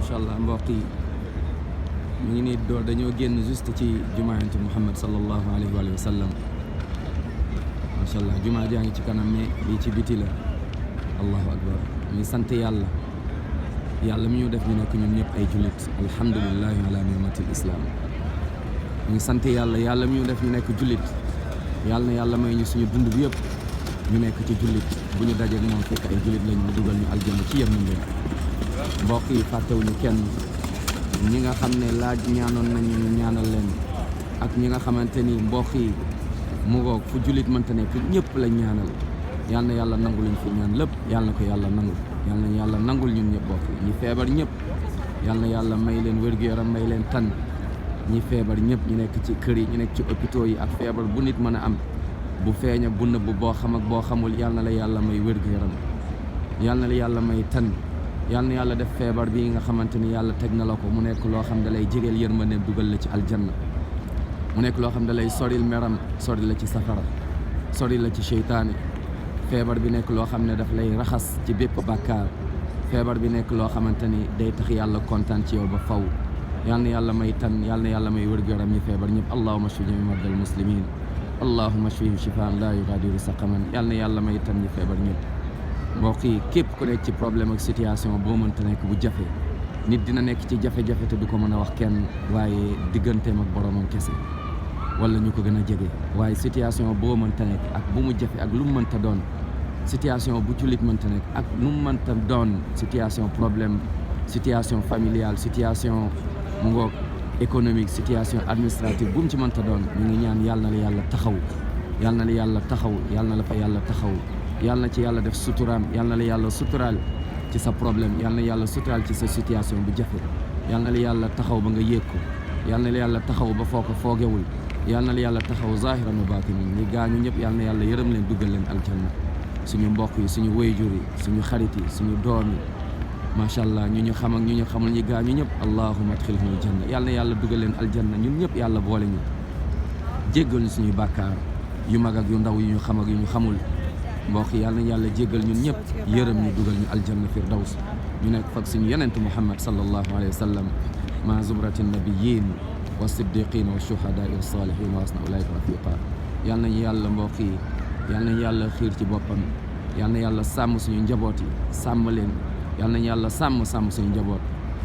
macha allah mbokk yi mu ngi nii door dañoo génn juste ci jumaayante Muhammad sallallahu alayhi wa sallam macha allah jumaa jaa ngi ci kanam mais lii ci biti la. allahu akbar ñu sant yàlla mi ñu def ñu nekk ñun ñëpp ay jullit alhamdulillahi ala ni'matil islam ñu ngi sant yàlla mi ñu def ñu nekk jullit yàlla na yàlla may ñu suñu dund bi yëpp ñu nekk ci jullit bu ñu dajeeg moom fekk ay jullit lañ mu dugal ñu aljanna ci yërmande mbokk yi fàttewuñu kenn ñi nga xam ne laaj ñaanoon nañu ñu ñaanal leen ak ñi nga xamante ni mbokk yi mu ngoog fu jullit mënta nekk ñëpp lañ ñaanal yal na yàlla nangul ñu fi ñaan lépp yal na ko yàlla nangul yal na yàlla nangul ñun ñëpp mbokk yi ñi feebar ñëpp yal na yàlla may leen wér-gu-yaram may leen tan ñi feebar ñëpp ñu nekk ci kër yi ñu nekk ci hôpitaux yi ak feebar bu nit mën a am bu feeñ ak bu nëbb boo xam ak boo xamul yal na la yàlla may wér-gu-yaram yal na la yàlla may tan yal na yàlla def feebar bi nga xamante ni yàlla teg na la ko mu nekk loo xam da lay jegeel yërmande dugal la ci aljanna mu nekk loo xam da lay soril meram soril la ci safara soril la ci seytaane feebar bi nekk loo xam ne daf lay raxas ci bépp bàkkaar feebar bi nekk loo xamante ni day tax yàlla kontaan ci yow ba faw yal na yàlla may tan yal na yàlla may wér-gu-yaram ñi feebar ñëpp allahumma shfi jami mardal muslimin allahumma shfihim shifaan la yughadiru saqaman yal na yàlla may tan ñi feebar ñëpp mbokk yi képp ku nekk ci problème ak situation boo mënta nekk bu jafe nit dina nekk ci jafe-jafe te du ko mën a wax kenn waaye digganteem ak boromam kese wala ñu ko gën a jege waaye situation boo mënta nekk ak bu mu jafe ak lu mu mënta doon situation bu jullit mënta nekk ak nu mu mënta doon situation problème situation familiale situation mu ngoog économique situation administrative bu mu ci mënta doon ñu ngi ñaan yàlla na la yàlla taxaw yàlla na la yàlla taxaw yàlla na la fa yàlla taxaw yàlla na ci yàlla def suturaam yàlla na la yàlla suturaal ci sa problème yàlla na yàlla suturaal ci sa situation bu jafe yàlla na la yàlla taxaw ba nga yéeg ko yàlla na la yàlla taxaw ba foo ko foogewul yàlla na la yàlla taxaw zahiran wa baatinan ñi gaañu ñëpp yàlla na yàlla yërëm leen duggal leen aljanna suñu mbokk yi suñu wayjur yi suñu xarit yi suñu doom yi macha allah ñu ñu xam ak ñu ñu xamul ñi gaañu ñëpp allahumma adkhilhum aljanna yàlla na yàlla duggal leen aljanna ñun ñëpp yàlla boole ñu jéggal ñu suñuy bàkkaar yu mag ak yu ndaw yu ñu xam ak yu ñu xamul mbokk yi yàlla na yàlla jéggal ñun ñëpp yërëm ñu dugal ñu aljanna firdaws ñu nekk fag suñu yonent Muhammad sallallahu alayhi wa sallam ma zumrati nabiyyin wa siddiqin wa shuhadaai wa salihin wa hasuna ulaika rafiqa yal nañu yàlla mbokk yi yal nañu yàlla xiir ci boppam yal na yàlla sàmm suñu njaboot yi sàmm leen yal nañu yàlla sàmm suñu njaboot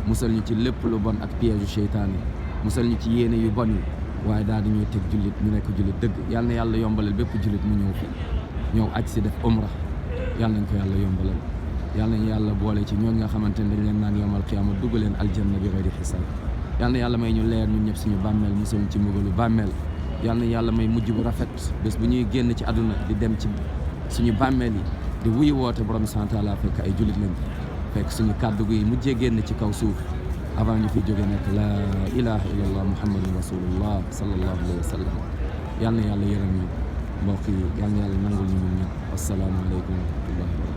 musal ñu ci lépp lu bon ak piège yu seytaane musal ñu ci yéene yu bon yi waaye daal di ñuy teg jullit ñu nekk jullit dëgg yal na yàlla yombalal bépp jullit mu ñëw fi ñëw aj si def umra yal nañ ko yàlla yombalal yal nañu yàlla boole ci ñooñ nga xamante ne dañ leen naan yomal qiyaama dugg leen aljanna bi ghayri hisaab yal na yàlla may ñu leer ñun ñëpp suñu bàmmeel musal ci mbugalu bàmmeel yal na yàlla may mujj bu rafet bés bu ñuy génn ci àdduna di dem ci suñu bàmmeel yi di wuyu woote borom subhaanahu wa taala fekk ay jullit lañ fekk suñu kàddu gi mujjee génn ci kaw suuf avant ñu fi jóge nekk la ilaha illallah muhammadun rasulullah sallallahu alayhi wa sallam yal na yàlla yërëm ñu mbokk yi yal na yàlla nangul ñu ñun ñëpp assalaamu aleykum wa rahmatullahi